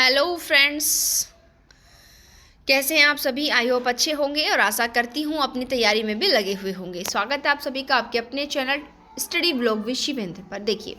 Hello friends, कैसे हैं आप सभी। आई होप अच्छे होंगे और आशा करती हूँ अपनी तैयारी में भी लगे हुए होंगे। स्वागत है आप सभी का आपके अपने channel study blog with Shivendra पर। देखिए,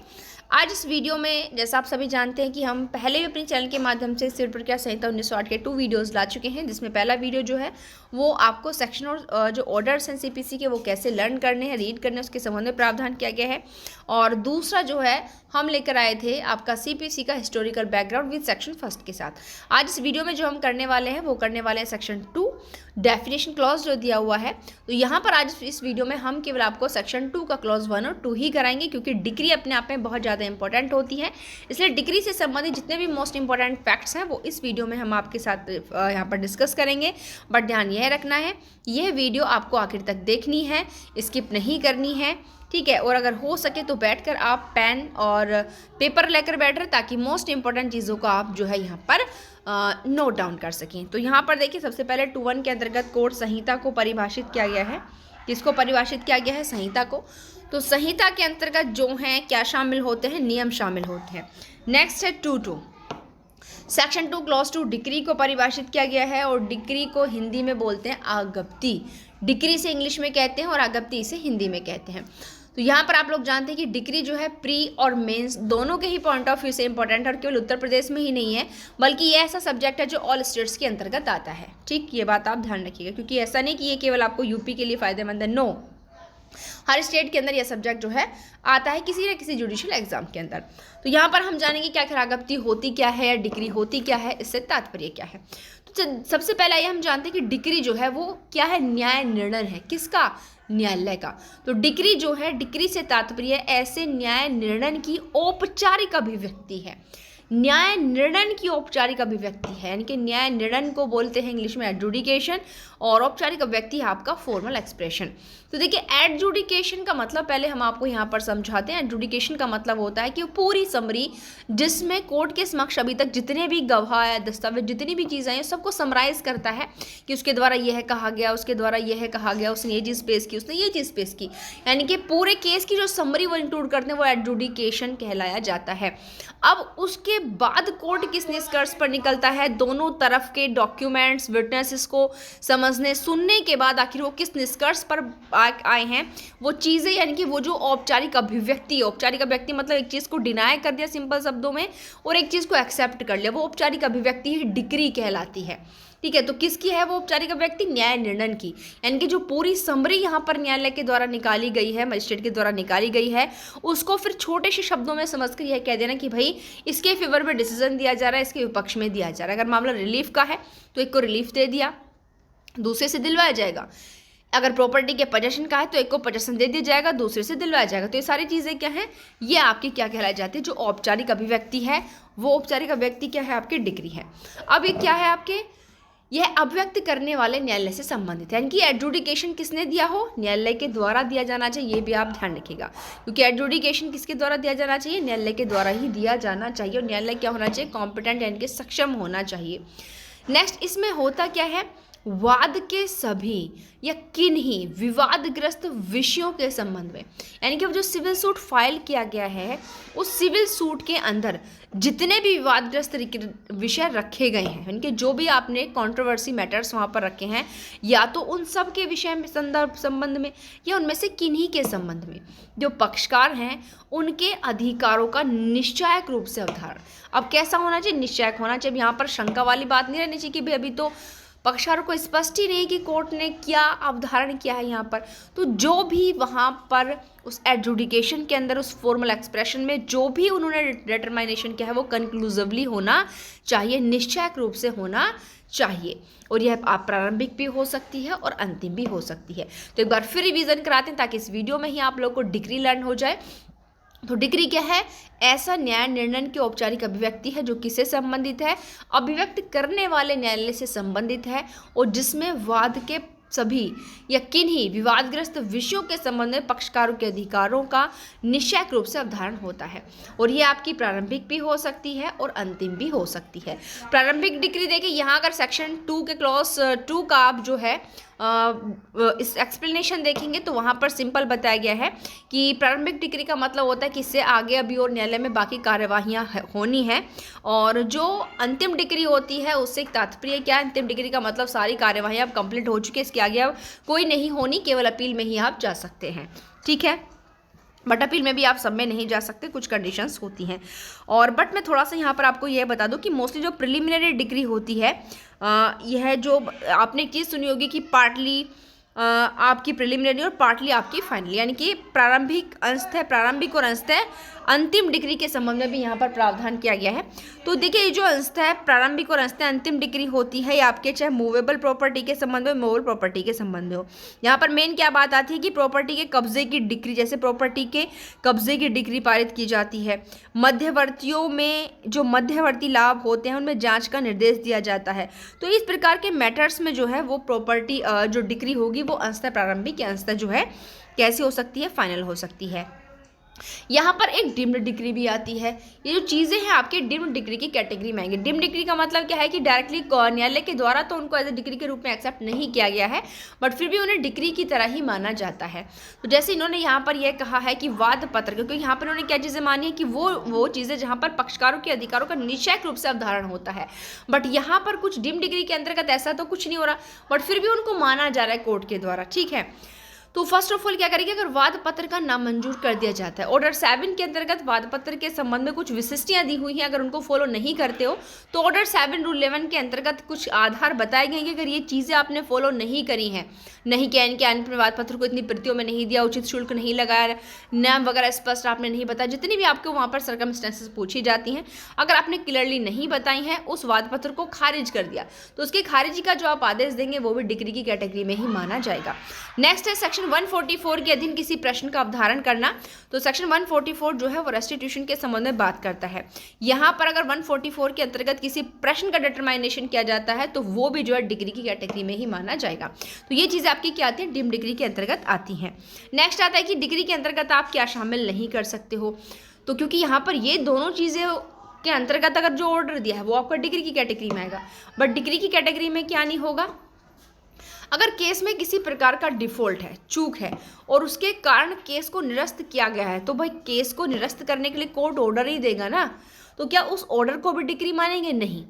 आज इस वीडियो में जैसा आप सभी जानते हैं कि हम पहले भी अपने चैनल के माध्यम से सिर प्रक्रिया संहिता 1908 के 2 वीडियोस ला चुके हैं, जिसमें पहला वीडियो जो है वो आपको सेक्शन और जो ऑर्डर्स हैं सीपीसी के वो कैसे लर्न करने हैं, रीड करने हैं, उसके संबंध में प्रावधान किया गया है। और दूसरा जो है हम लेकर आए थे आपका सीपीसी का historical background with section first के साथ। आज इस वीडियो में जो हम करने वाले हैं वो करने वाले हैं सेक्शन 2 डेफिनेशन क्लॉज जो दिया हुआ है। तो यहाँ पर आज इस वीडियो में हम केवल आपको सेक्शन 2 का क्लॉज 1 और 2 ही कराएंगे, क्योंकि डिग्री अपने आप में बहुत ज़्यादा इंपॉर्टेंट होती है। इसलिए डिग्री से संबंधित जितने भी मोस्ट इंपॉर्टेंट फैक्ट्स हैं वो इस वीडियो में हम आपके साथ यहाँ पर डिस्कस करेंगे। बट ध्यान यह रखना है, यह वीडियो आपको आखिर तक देखनी है, स्किप नहीं करनी है, ठीक है। और अगर हो सके तो बैठकर आप पेन और पेपर लेकर बैठ रहे, ताकि मोस्ट इंपॉर्टेंट चीज़ों को आप जो है यहाँ पर नोट डाउन कर सकें। तो यहाँ पर देखिए, सबसे पहले 2(1) के अंतर्गत कोड संहिता को परिभाषित किया गया है। किसको परिभाषित किया गया है? संहिता को। तो संहिता के अंतर्गत जो हैं क्या शामिल होते हैं? नियम शामिल होते हैं। नेक्स्ट है 2(2) सेक्शन 2 क्लॉज 2 डिक्री को परिभाषित किया गया है, और डिक्री को हिंदी में बोलते हैं आगप्ती। डिक्री से इंग्लिश में कहते हैं और आगप्ती से हिंदी में कहते हैं। तो यहाँ पर आप लोग जानते हैं कि डिक्री जो है प्री और मेंस दोनों के ही पॉइंट ऑफ व्यू से इंपॉर्टेंट है, और केवल उत्तर प्रदेश में ही नहीं है, बल्कि ये ऐसा सब्जेक्ट है जो ऑल स्टेट्स के अंतर्गत आता है। ठीक, ये बात आप ध्यान रखिएगा, क्योंकि ऐसा नहीं कि ये केवल आपको यूपी के लिए फायदेमंद है। नो, हर स्टेट के अंदर यह सब्जेक्ट जो है आता है किसी न किसी जुडिशियल एग्जाम के अंदर। तो यहाँ पर हम जानेंगे कि आखिर आगप्ती होती क्या है या डिक्री होती क्या है, इससे तात्पर्य क्या है। तो सबसे पहले ये हम जानते हैं कि डिक्री जो है वो क्या है? न्याय निर्णय है। किसका? न्यायालय का। तो डिक्री जो है, डिक्री से तात्पर्य ऐसे न्याय निर्णय की औपचारिक अभिव्यक्ति है। न्याय निर्णय की औपचारिक अभिव्यक्ति है, यानी कि न्याय निर्णय को बोलते हैं इंग्लिश में एडजुडिकेशन, और औपचारिक अभिव्यक्ति है आपका फॉर्मल एक्सप्रेशन। तो देखिए, एडजुडिकेशन का मतलब पहले हम आपको यहाँ पर समझाते हैं। एडजुडिकेशन का मतलब होता है कि पूरी समरी, जिसमें कोर्ट के समक्ष अभी तक जितने भी गवाह या दस्तावेज जितनी भी चीज़ें हैं सबको समराइज करता है कि उसके द्वारा यह कहा गया, उसके द्वारा यह कहा गया, उसने ये चीज़ पेश की, उसने ये चीज़ पेश की, यानी कि पूरे केस की जो समरी वो इंक्लूड करते हैं वो एडजुडिकेशन कहलाया जाता है। अब उसके बाद कोर्ट किस निष्कर्ष पर निकलता है? दोनों तरफ के डॉक्यूमेंट्स, विटनेसेस को समझने सुनने के बाद आखिर वो किस निष्कर्ष पर आए हैं, वो चीज़ें, यानी कि वो जो औपचारिक अभिव्यक्ति है। औपचारिक अभिव्यक्ति मतलब एक चीज़ को डिनाई कर दिया सिंपल शब्दों में, और एक चीज़ को एक्सेप्ट कर लिया, वो औपचारिक अभिव्यक्ति ही डिक्री कहलाती है। ठीक है, तो किसकी है वो औपचारिक अभिव्यक्ति? न्याय निर्णय की, यानी कि जो पूरी समरी यहाँ पर न्यायालय के द्वारा निकाली गई है, मजिस्ट्रेट के द्वारा निकाली गई है, उसको फिर छोटे से शब्दों में समझकर यह कह देना कि भाई इसके फेवर में डिसीजन दिया जा रहा है, इसके विपक्ष में दिया जा रहा है। अगर मामला रिलीफ का है तो एक को रिलीफ दे दिया, दूसरे से दिलवाया जाएगा। अगर प्रॉपर्टी के पोजेशन का है तो एक को पोजेशन दे दिया जाएगा, दूसरे से दिलवाया जाएगा। तो ये सारी चीज़ें क्या हैं? ये आपकी क्या कहलाई जाती है? जो औपचारिक अभिव्यक्ति है, वो औपचारिक अभिव्यक्ति क्या है? आपकी डिग्री है। अब ये क्या है आपके? यह अभिव्यक्त करने वाले न्यायालय से संबंधित है, यानी कि एडजुडिकेशन किसने दिया हो? न्यायालय के द्वारा दिया जाना चाहिए। ये भी आप ध्यान रखिएगा, क्योंकि एडजुडिकेशन किसके द्वारा दिया जाना चाहिए? न्यायालय के द्वारा ही दिया जाना चाहिए। और न्यायालय क्या होना चाहिए? कॉम्पिटेंट, यानी कि सक्षम होना चाहिए। नेक्स्ट, इसमें होता क्या है? वाद के सभी या किन्हीं विवादग्रस्त विषयों के संबंध में, यानी कि वो जो सिविल सूट फाइल किया गया है, उस सिविल सूट के अंदर जितने भी विवादग्रस्त विषय रखे गए हैं, यानी कि जो भी आपने कंट्रोवर्सी मैटर्स वहाँ पर रखे हैं, या तो उन सब के विषय में संबंध में, या उनमें से किन्हीं के संबंध में जो पक्षकार हैं उनके अधिकारों का निश्चायक रूप से अवधारण। अब कैसा होना चाहिए? निश्चायक होना चाहिए। यहाँ पर शंका वाली बात नहीं रहनी चाहिए कि भाई अभी तो पक्षकारों को स्पष्ट ही नहीं कि कोर्ट ने क्या अवधारण किया है यहाँ पर। तो जो भी वहाँ पर उस एडजुडिकेशन के अंदर, उस फॉर्मल एक्सप्रेशन में जो भी उन्होंने डिटरमाइनेशन किया है वो कंक्लूसिवली होना चाहिए, निश्चयक रूप से होना चाहिए। और यह आप प्रारंभिक भी हो सकती है और अंतिम भी हो सकती है। तो एक बार फिर रिवीजन कराते हैं, ताकि इस वीडियो में ही आप लोग को डिग्री लर्न हो जाए। तो डिक्री क्या है? ऐसा न्याय निर्णय की औपचारिक अभिव्यक्ति है जो किससे संबंधित है? अभिव्यक्त करने वाले न्यायालय से संबंधित है, और जिसमें वाद के सभी या किन्हीं विवादग्रस्त विषयों के संबंध में पक्षकारों के अधिकारों का निश्चयक रूप से अवधारण होता है। और ये आपकी प्रारंभिक भी हो सकती है और अंतिम भी हो सकती है। प्रारंभिक डिक्री देखिए, यहाँ अगर सेक्शन 2 के क्लॉज 2 का आप जो है इस एक्सप्लेनेशन देखेंगे तो वहाँ पर सिंपल बताया गया है कि प्रारंभिक डिग्री का मतलब होता है कि इससे आगे अभी और न्यायालय में बाकी कार्यवाहियाँ होनी है, और जो अंतिम डिग्री होती है उससे एक तात्पर्य क्या है, अंतिम डिग्री का मतलब सारी कार्यवाहियाँ अब कंप्लीट हो चुकी है, इसके आगे अब कोई नहीं होनी, केवल अपील में ही आप जा सकते हैं। ठीक है, बट अपील में भी आप सब में नहीं जा सकते, कुछ कंडीशंस होती हैं। और बट मैं थोड़ा सा यहाँ पर आपको यह बता दूं कि मोस्टली जो प्रिलिमिनरी डिग्री होती है, यह जो आपने एक चीज़ सुनी होगी कि पार्टली आपकी प्रिलिमिनरी और पार्टली आपकी फाइनल, यानी कि प्रारंभिक और अंशतः अंतिम डिग्री के संबंध में भी यहाँ पर प्रावधान किया गया है। तो देखिए, ये जो अंशतः प्रारंभिक और अंशतः अंतिम डिग्री होती है, ये आपके चाहे मूवेबल प्रॉपर्टी के संबंध में, मूवेबल प्रॉपर्टी के संबंध में हो। यहाँ पर मेन क्या बात आती है कि प्रॉपर्टी के कब्जे की डिग्री, जैसे प्रॉपर्टी के कब्जे की डिग्री पारित की जाती है। मध्यवर्तियों में जो मध्यवर्ती लाभ होते हैं उनमें जांच का निर्देश दिया जाता है। तो इस प्रकार के मैटर्स में जो है वो प्रॉपर्टी जो डिग्री होगी वो अंशतः प्रारंभिक या अंशतः जो है कैसी हो सकती है, फाइनल हो सकती है। यहाँ पर एक डिम्ड डिग्री भी आती है। ये जो चीज़ें हैं आपके डिम्ड डिग्री की कैटेगरी में आएंगी। डिम्ड डिग्री का मतलब क्या है कि डायरेक्टली न्यायालय के द्वारा तो उनको एज ए डिग्री के रूप में एक्सेप्ट नहीं किया गया है, बट फिर भी उन्हें डिग्री की तरह ही माना जाता है। तो जैसे इन्होंने यहाँ पर यह कहा है कि वाद पत्र, क्योंकि यहाँ पर उन्होंने क्या चीज़ें मानी है कि वो चीज़ें जहाँ पर पक्षकारों के अधिकारों का निश्चय रूप से अवधारण होता है, बट यहाँ पर कुछ डिम्ड डिग्री के अंतर्गत ऐसा तो कुछ नहीं हो रहा, बट फिर भी उनको माना जा रहा है कोर्ट के द्वारा। ठीक है, तो फर्स्ट ऑफ ऑल क्या करेंगे, अगर वाद पत्र का नामंजूर कर दिया जाता है, ऑर्डर 7 के अंतर्गत वाद पत्र के संबंध में कुछ विशिष्टियां दी हुई हैं, अगर उनको फॉलो नहीं करते हो तो ऑर्डर 7 रूल 11 के अंतर्गत कुछ आधार बताए गए कि अगर ये चीज़ें आपने फॉलो नहीं करी हैं, नहीं किया, इनके आने वाद पत्र को इतनी प्रतियों में नहीं दिया, उचित शुल्क नहीं लगाया, नाम वगैरह स्पष्ट आपने नहीं बताया, जितनी भी आपको वहाँ पर सर्कमस्टेंसेस पूछी जाती हैं, अगर आपने क्लियरली नहीं बताई हैं, उस वाद पत्र को खारिज कर दिया, तो उसके खारिजी का जो आप आदेश देंगे वो भी डिग्री की कैटेगरी में ही माना जाएगा। नेक्स्ट है सेक्शन 144 के अधीन किसी प्रश्न का अवधारण करना। तो सेक्शन 144 जो है वो रेस्टिट्यूशन के संबंध में बात करता है। यहाँ पर अगर 144 के अंतर्गत किसी प्रश्न का डिटरमाइनेशन किया जाता है तो वो भी जो है डिग्री की कैटेगरी में ही माना जाएगा। तो ये चीज़ें आपकी क्या आती हैं, डिम डिग्री के अंतर्गत आती हैं। नेक्स्ट आता है कि डिग्री के अंतर्गत आप क्या शामिल नहीं कर सकते हो। तो क्योंकि यहाँ पर ये दोनों चीज़ें के अंतर्गत अगर जो ऑर्डर दिया है वो आपका डिग्री की कैटेगरी में आएगा, बट डिग्री की कैटेगरी में क्या नहीं होगा, अगर केस में किसी प्रकार का डिफॉल्ट है, चूक है, और उसके कारण केस को निरस्त किया गया है, तो भाई केस को निरस्त करने के लिए कोर्ट ऑर्डर ही देगा ना, तो क्या उस ऑर्डर को भी डिग्री मानेंगे? नहीं।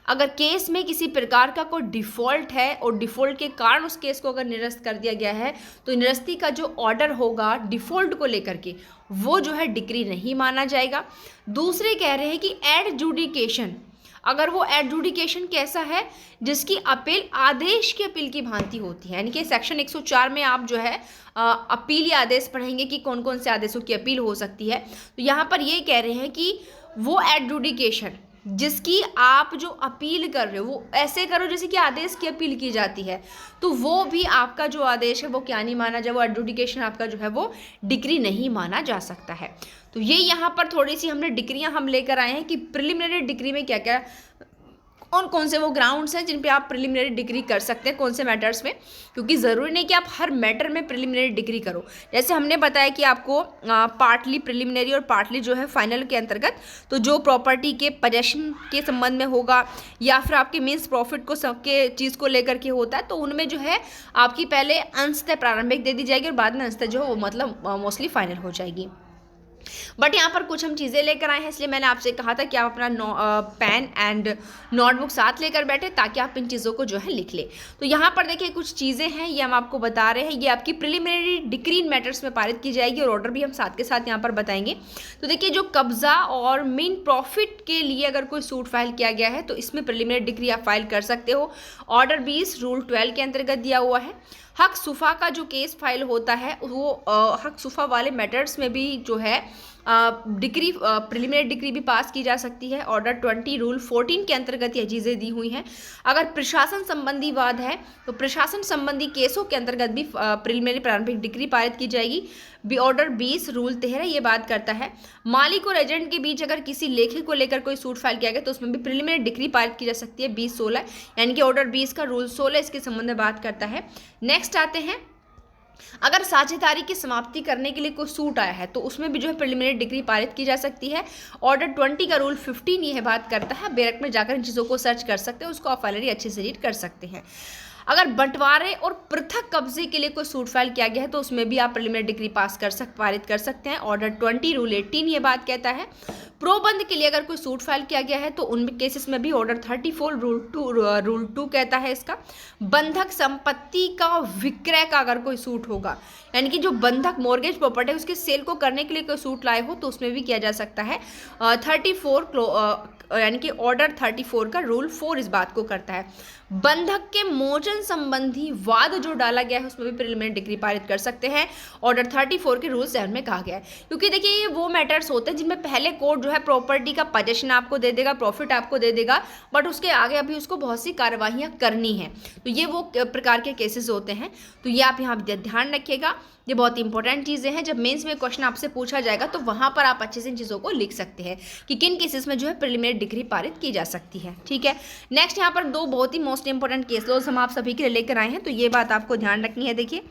अगर केस में किसी प्रकार का कोई डिफॉल्ट है और डिफॉल्ट के कारण उस केस को अगर निरस्त कर दिया गया है, तो निरस्ती का जो ऑर्डर होगा डिफॉल्ट को लेकर के वो जो है डिग्री नहीं माना जाएगा। दूसरे कह रहे हैं कि एडजुडिकेशन, अगर वो एडजुडिकेशन कैसा है, जिसकी अपील आदेश की अपील की भांति होती है, यानी कि सेक्शन 104 में आप जो है अपीली आदेश पढ़ेंगे कि कौन कौन से आदेशों की अपील हो सकती है। तो यहाँ पर ये कह रहे हैं कि वो एडजुडिकेशन जिसकी आप जो अपील कर रहे हो वो ऐसे करो जैसे कि आदेश की अपील की जाती है, तो वो भी आपका जो आदेश है वो क्या नहीं माना जाए, वो एडजुडिकेशन आपका जो है वो डिग्री नहीं माना जा सकता है। तो ये यहाँ पर थोड़ी सी हमने डिग्रियाँ हम लेकर आए हैं कि प्रिलिमिनरी डिग्री में क्या क्या और कौन से वो ग्राउंड्स हैं जिन पे आप प्रिलिमिनरी डिग्री कर सकते हैं, कौन से मैटर्स में, क्योंकि ज़रूरी नहीं कि आप हर मैटर में प्रिलिमिनरी डिग्री करो। जैसे हमने बताया कि आपको पार्टली प्रिलिमिनरी और पार्टली जो है फाइनल के अंतर्गत, तो जो प्रॉपर्टी के पोजेशन के संबंध में होगा या फिर आपके मीन्स प्रॉफिट को सबके चीज़ को लेकर के होता है, तो उनमें जो है आपकी पहले अंशतः प्रारंभिक दे दी जाएगी और बाद में अंशतः जो है वो मतलब मोस्टली फाइनल हो जाएगी। बट यहाँ पर कुछ हम चीज़ें लेकर आए हैं, इसलिए मैंने आपसे कहा था कि आप अपना पेन एंड नोटबुक साथ लेकर बैठे ताकि आप इन चीज़ों को जो है लिख लें। तो यहाँ पर देखिए कुछ चीज़ें हैं, ये हम आपको बता रहे हैं, ये आपकी प्रिलिमिनरी डिग्री इन मैटर्स में पारित की जाएगी और ऑर्डर भी हम साथ के साथ यहाँ पर बताएंगे। तो देखिए जो कब्जा और मेन प्रॉफिट के लिए अगर कोई सूट फाइल किया गया है तो इसमें प्रिलिमिनरी डिग्री आप फाइल कर सकते हो। ऑर्डर 20 रूल 12 के अंतर्गत दिया हुआ है। हक सुफा का जो केस फाइल होता है वो हक सुफा वाले मैटर्स में भी जो है डिग्री प्रिलिमिनरी डिग्री भी पास की जा सकती है। ऑर्डर 20 रूल 14 के अंतर्गत ये चीज़ें दी हुई हैं। अगर प्रशासन संबंधी वाद है तो प्रशासन संबंधी केसों के अंतर्गत भी प्रिलिमिनरी प्रारंभिक डिग्री पारित की जाएगी। ऑर्डर 20 रूल 13 ये बात करता है मालिक और एजेंट के बीच अगर किसी लेखी को लेकर कोई सूट फाइल किया गया तो उसमें भी प्रिलिमिनरी डिग्री पारित की जा सकती है 20-16, यानी कि ऑर्डर 20 का रूल 16 इसके संबंध में बात करता है। नेक्स्ट आते हैं, अगर साझेदारी की समाप्ति करने के लिए कोई सूट आया है तो उसमें भी जो है प्रिलिमिनरी डिग्री पारित की जा सकती है। ऑर्डर 20 का रूल 15 यह बात करता है, बेरक में जाकर इन चीज़ों को सर्च कर सकते हैं, उसको आप फाइनली अच्छे से रीड कर सकते हैं। अगर बंटवारे और पृथक कब्जे के लिए कोई सूट फाइल किया गया है तो उसमें भी आप प्रिलिमिनरी डिग्री पारित कर सकते हैं। ऑर्डर 20 रूल 18 ये बात कहता है। प्रोबंध के लिए अगर कोई सूट फाइल किया गया है तो उन केसेस में भी ऑर्डर 34 रूल 2 कहता है इसका। बंधक संपत्ति का विक्रय का अगर कोई सूट होगा, यानी कि जो बंधक मॉर्गेज प्रॉपर्टी है उसके सेल को करने के लिए कोई सूट लाए हो तो उसमें भी किया जा सकता है। 34 यानी कि ऑर्डर 34 का रूल 4 इस बात को करता है। बंधक के मोचन संबंधी वाद जो डाला गया है उसमें भी प्रिलिमिनरी डिग्री पारित कर सकते हैं। ऑर्डर 34 के रूल 7 में कहा गया है। क्योंकि देखिए ये वो मैटर्स होते हैं जिनमें पहले कोर्ट जो है प्रॉपर्टी का पोजेशन आपको दे देगा, प्रॉफिट आपको दे देगा, बट उसके आगे अभी उसको बहुत सी कार्यवाहियां करनी है। तो ये वो प्रकार के केसेस होते हैं। तो ये आप यहाँ ध्यान रखिएगा, ये बहुत इंपॉर्टेंट चीज़ें हैं। जब मेंस में क्वेश्चन आपसे पूछा जाएगा तो वहाँ पर आप अच्छे से इन चीज़ों को लिख सकते हैं कि किन केसेस में जो है प्रिलिमिनरी डिग्री पारित की जा सकती है। ठीक है, नेक्स्ट यहाँ पर दो बहुत ही मोस्ट इंपॉर्टेंट केस लॉज हम आप सभी के लिए लेकर आए हैं, तो ये बात आपको ध्यान रखनी है। देखिए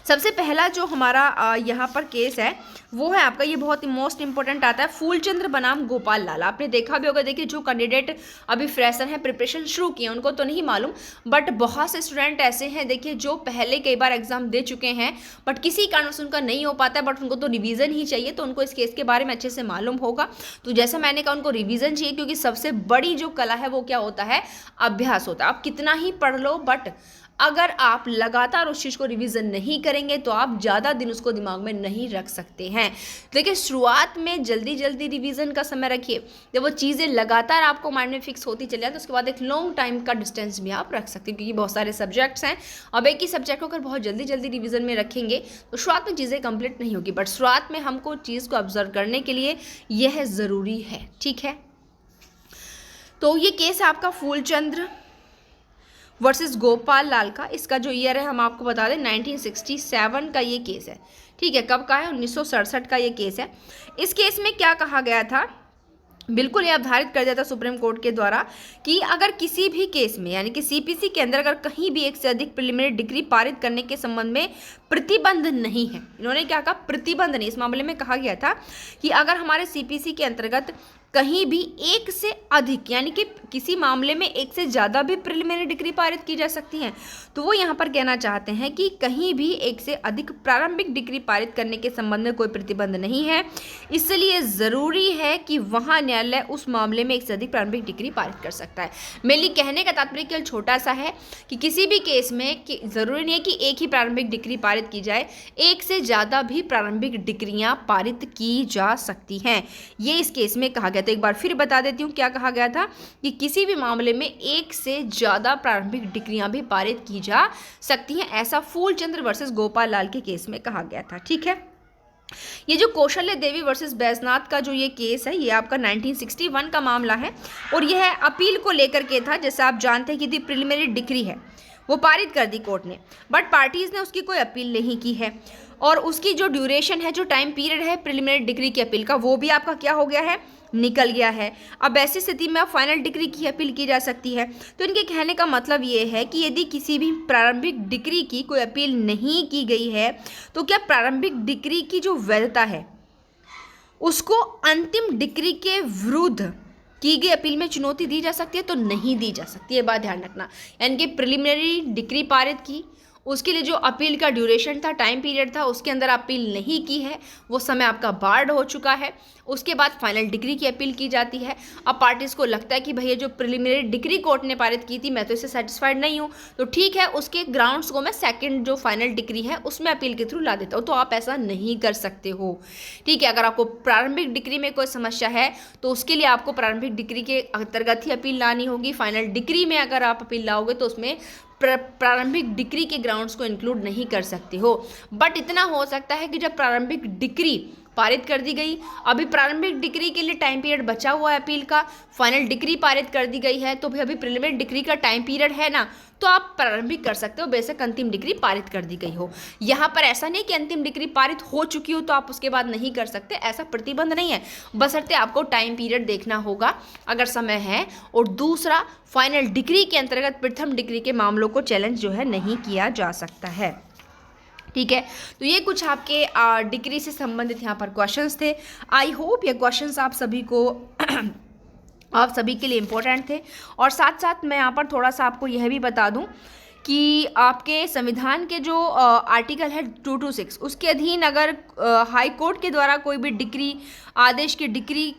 सबसे पहला जो हमारा यहाँ पर केस है वो है आपका, ये बहुत ही मोस्ट इंपॉर्टेंट आता है, फूलचंद्र बनाम गोपाल लाल। आपने देखा भी होगा, देखिए जो कैंडिडेट अभी फ्रेशर हैं, प्रिपरेशन शुरू किए, उनको तो नहीं मालूम, बट बहुत से स्टूडेंट ऐसे हैं देखिए जो पहले कई बार एग्जाम दे चुके हैं बट किसी कारण से उनका नहीं हो पाता है, बट उनको तो रिवीजन ही चाहिए, तो उनको इस केस के बारे में अच्छे से मालूम होगा। तो जैसा मैंने कहा उनको रिवीजन चाहिए, क्योंकि सबसे बड़ी जो कला है वो क्या होता है, अभ्यास होता है। आप कितना ही पढ़ लो बट अगर आप लगातार उस चीज़ को रिवीजन नहीं करेंगे तो आप ज़्यादा दिन उसको दिमाग में नहीं रख सकते हैं। देखिए शुरुआत में जल्दी जल्दी रिवीजन का समय रखिए, जब वो चीज़ें लगातार आपको माइंड में फिक्स होती चले जाए तो उसके बाद एक लॉन्ग टाइम का डिस्टेंस भी आप रख सकते हैं, क्योंकि बहुत सारे सब्जेक्ट्स हैं। अब एक ही सब्जेक्ट को अगर बहुत जल्दी जल्दी रिवीजन में रखेंगे तो शुरुआत में चीज़ें कंप्लीट नहीं होगी, बट शुरुआत में हमको चीज़ को ऑब्जर्व करने के लिए यह ज़रूरी है। ठीक है, तो ये केस आपका फूलचंद्र वर्सेस गोपाल लाल का, इसका जो ईयर है हम आपको बता दें 1967 का ये केस है। ठीक है, कब का है, 1967 का ये केस है। इस केस में क्या कहा गया था, बिल्कुल ये निर्धारित कर दिया था सुप्रीम कोर्ट के द्वारा कि अगर किसी भी केस में यानी कि सीपीसी के अंदर अगर कहीं भी एक से अधिक प्रिलिमिनरी डिग्री पारित करने के संबंध में प्रतिबंध नहीं है, इन्होंने क्या कहा, प्रतिबंध नहीं। इस मामले में कहा गया था कि अगर हमारे सीपीसी के अंतर्गत कहीं भी एक से अधिक यानी कि किसी मामले में एक से ज़्यादा भी प्रिलिमिनरी डिग्री पारित की जा सकती हैं, तो वो यहाँ पर कहना चाहते हैं कि कहीं भी एक से अधिक प्रारंभिक डिग्री पारित करने के संबंध में कोई प्रतिबंध नहीं है, इसलिए ज़रूरी है कि वहाँ न्यायालय उस मामले में एक से अधिक प्रारंभिक डिग्री पारित कर सकता है। मेनली कहने का तात्पर्य केवल छोटा सा है कि किसी भी केस में ज़रूरी नहीं है कि एक ही प्रारंभिक डिग्री पारित की जाए, एक से ज़्यादा भी प्रारंभिक डिग्रियाँ पारित की जा सकती हैं, ये इस केस में कहा गया। तो एक बार फिर बता देती हूँ क्या कहा गया था कि किसी भी मामले में एक से ज़्यादा प्रारंभिक डिग्रियां भी पारित की जा सकती हैं, ऐसा फूलचंद्र वर्सेस गोपाल लाल के केस में कहा गया था। ठीक है, ये जो कौशल्य देवी वर्सेस बैजनाथ का जो ये केस है ये आपका 1961 का मामला है और यह अपील को लेकर के था। जैसे आप जानते हैं कि प्रिलिमिनरी डिग्री है वो पारित कर दी कोर्ट ने, बट पार्टीज ने उसकी कोई अपील नहीं की है और उसकी जो ड्यूरेशन है, जो टाइम पीरियड है प्रिलिमिनरी डिग्री की अपील का, वो भी आपका क्या हो गया है, निकल गया है। अब ऐसी स्थिति में अब फाइनल डिग्री की अपील की जा सकती है। तो इनके कहने का मतलब ये है कि यदि किसी भी प्रारंभिक डिग्री की कोई अपील नहीं की गई है तो क्या प्रारंभिक डिग्री की जो वैधता है उसको अंतिम डिग्री के विरुद्ध की गई अपील में चुनौती दी जा सकती है, तो नहीं दी जा सकती, ये बात ध्यान रखना। यानी कि प्रिलिमिनरी डिग्री पारित की, उसके लिए जो अपील का ड्यूरेशन था, टाइम पीरियड था, उसके अंदर अपील नहीं की है, वो समय आपका बार्ड हो चुका है, उसके बाद फाइनल डिग्री की अपील की जाती है। अब पार्टीज़ को लगता है कि भैया जो प्रिलिमिनरी डिग्री कोर्ट ने पारित की थी मैं तो इससे सेटिस्फाइड नहीं हूँ, तो ठीक है उसके ग्राउंड्स को मैं सेकंड जो फाइनल डिग्री है उसमें अपील के थ्रू ला देता हूँ। तो आप ऐसा नहीं कर सकते हो। ठीक है, अगर आपको प्रारंभिक डिग्री में कोई समस्या है तो उसके लिए आपको प्रारंभिक डिग्री के अंतर्गत ही अपील लानी होगी। फाइनल डिग्री में अगर आप अपील लाओगे तो उसमें प्रारंभिक डिग्री के ग्राउंड्स को इंक्लूड नहीं कर सकते हो। बट इतना हो सकता है कि जब प्रारंभिक डिग्री पारित कर दी गई, अभी प्रारंभिक डिग्री के लिए टाइम पीरियड बचा हुआ है अपील का, फाइनल डिग्री पारित कर दी गई है, तो भी अभी प्रिलिमिनरी डिग्री का टाइम पीरियड है ना, तो आप प्रारंभिक कर सकते हो बेशक अंतिम डिग्री पारित कर दी गई हो। यहाँ पर ऐसा नहीं कि अंतिम डिग्री पारित हो चुकी हो तो आप उसके बाद नहीं कर सकते, ऐसा प्रतिबंध नहीं है, बशर्ते आपको टाइम पीरियड देखना होगा अगर समय है। और दूसरा, फाइनल डिग्री के अंतर्गत प्रथम डिग्री के मामलों को चैलेंज जो है नहीं किया जा सकता है। ठीक है, तो ये कुछ आपके डिग्री से संबंधित यहाँ पर क्वेश्चंस थे। आई होप ये क्वेश्चंस आप सभी को आप सभी के लिए इम्पोर्टेंट थे। और साथ साथ मैं यहाँ पर थोड़ा सा आपको यह भी बता दूँ कि आपके संविधान के जो आर्टिकल है 226 उसके अधीन अगर हाई कोर्ट के द्वारा कोई भी डिक्री आदेश की डिक्री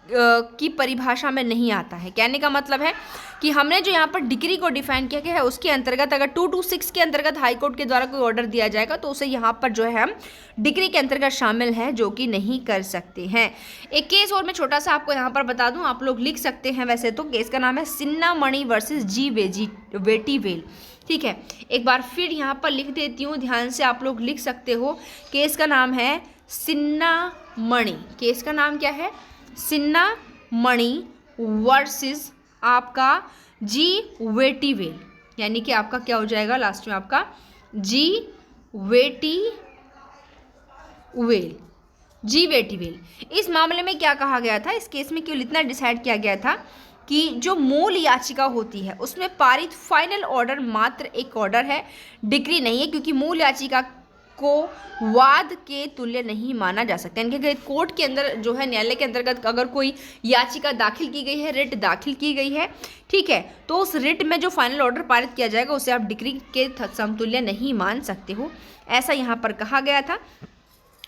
की परिभाषा में नहीं आता है। कहने का मतलब है कि हमने जो यहाँ पर डिक्री को डिफाइन किया गया है उसके अंतर्गत अगर 226 के अंतर्गत हाई कोर्ट के द्वारा कोई ऑर्डर दिया जाएगा तो उसे यहाँ पर जो है हम डिक्री के अंतर्गत शामिल है, जो कि नहीं कर सकते हैं। एक केस और मैं छोटा सा आपको यहाँ पर बता दूँ, आप लोग लिख सकते हैं। वैसे तो केस का नाम है सिन्ना मणि वर्सेस जी वेटीवेल। ठीक है, एक बार फिर यहाँ पर लिख देती हूँ, ध्यान से आप लोग लिख सकते हो। केस का नाम है सिन्ना मणि। केस का नाम क्या है? सिन्ना मणि वर्सेस आपका जी वेटीवेल, यानी कि आपका क्या हो जाएगा लास्ट में, आपका जी वेटीवेल। इस मामले में क्या कहा गया था, इस केस में केवल इतना डिसाइड किया गया था कि जो मूल याचिका होती है उसमें पारित फाइनल ऑर्डर मात्र एक ऑर्डर है, डिक्री नहीं है, क्योंकि मूल याचिका को वाद के तुल्य नहीं माना जा सकता। यानी कि कोर्ट के अंदर जो है, न्यायालय के अंतर्गत अगर कोई याचिका दाखिल की गई है, रिट दाखिल की गई है, ठीक है, तो उस रिट में जो फाइनल ऑर्डर पारित किया जाएगा उसे आप डिक्री के समतुल्य नहीं मान सकते हो, ऐसा यहाँ पर कहा गया था।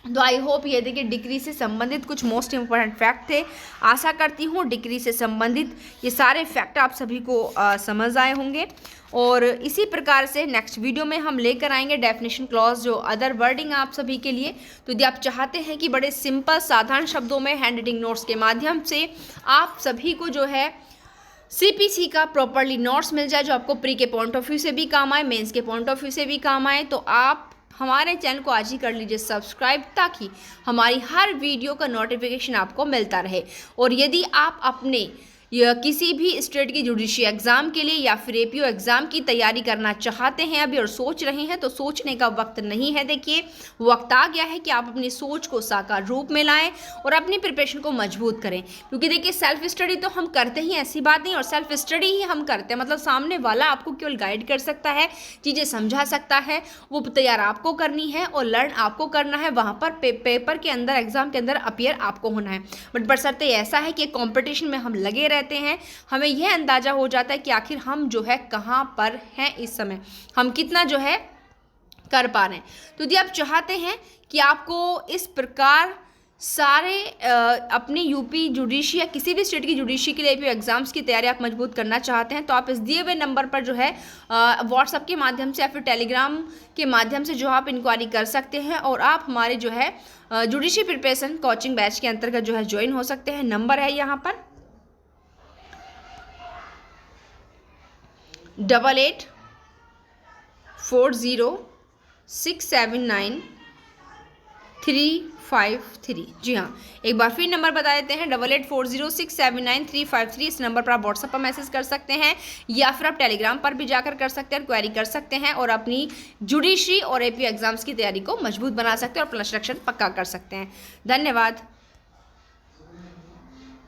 तो आई होप ये देखिए डिग्री से संबंधित कुछ मोस्ट इम्पोर्टेंट फैक्ट थे। आशा करती हूँ डिग्री से संबंधित ये सारे फैक्ट आप सभी को समझ आए होंगे। और इसी प्रकार से नेक्स्ट वीडियो में हम लेकर आएंगे डेफिनेशन क्लॉज, जो अदर वर्डिंग आप सभी के लिए। तो यदि आप चाहते हैं कि बड़े सिंपल साधारण शब्दों में हैंड राइटिंग नोट्स के माध्यम से आप सभी को जो है CPC का प्रॉपरली नोट्स मिल जाए, जो आपको प्री के पॉइंट ऑफ व्यू से भी काम आए, मेंस के पॉइंट ऑफ व्यू से भी काम आए, तो आप हमारे चैनल को आज ही कर लीजिए सब्सक्राइब, ताकि हमारी हर वीडियो का नोटिफिकेशन आपको मिलता रहे। और यदि आप अपने या किसी भी स्टेट की जुडिशियल एग्ज़ाम के लिए या फिर APO एग्ज़ाम की तैयारी करना चाहते हैं अभी और सोच रहे हैं, तो सोचने का वक्त नहीं है। देखिए वक्त आ गया है कि आप अपनी सोच को साकार रूप में लाएं और अपनी प्रिपरेशन को मजबूत करें। क्योंकि देखिए सेल्फ स्टडी तो हम करते ही, ऐसी बात नहीं, और सेल्फ स्टडी ही हम करते हैं, मतलब सामने वाला आपको केवल गाइड कर सकता है, चीज़ें समझा सकता है, वो तैयार आपको करनी है और लर्न आपको करना है। वहाँ पर पेपर के अंदर, एग्जाम के अंदर अपीयर आपको होना है। बट बशर्ते ऐसा है कि कंपटीशन में हम लगे रहते हैं, हमें यह अंदाजा हो जाता है कि आखिर हम जो है कहाँ पर हैं, इस समय हम कितना जो है कर पा रहे हैं। तो यदि आप चाहते हैं कि आपको इस प्रकार सारे अपनी यूपी जुडिशरी या किसी भी स्टेट की जुडिशरी के लिए भी एग्जाम्स की तैयारी आप मजबूत करना चाहते हैं, तो आप इस दिए हुए नंबर पर जो है व्हाट्सएप के माध्यम से या फिर टेलीग्राम के माध्यम से जो आप इंक्वायरी कर सकते हैं और आप हमारे जो है जुडिशरी प्रिपरेशन कोचिंग बैच के अंतर्गत जो है ज्वाइन हो सकते हैं। नंबर है यहाँ पर 8840679353। जी हाँ, एक बार फिर नंबर बता देते हैं 8840679353। इस नंबर पर आप व्हाट्सएप पर मैसेज कर सकते हैं या फिर आप टेलीग्राम पर भी जाकर कर सकते हैं, क्वेरी कर सकते हैं और अपनी जुडिशरी और APO एग्जाम्स की तैयारी को मजबूत बना सकते हैं और अपना सिलेक्शन पक्का कर सकते हैं। धन्यवाद।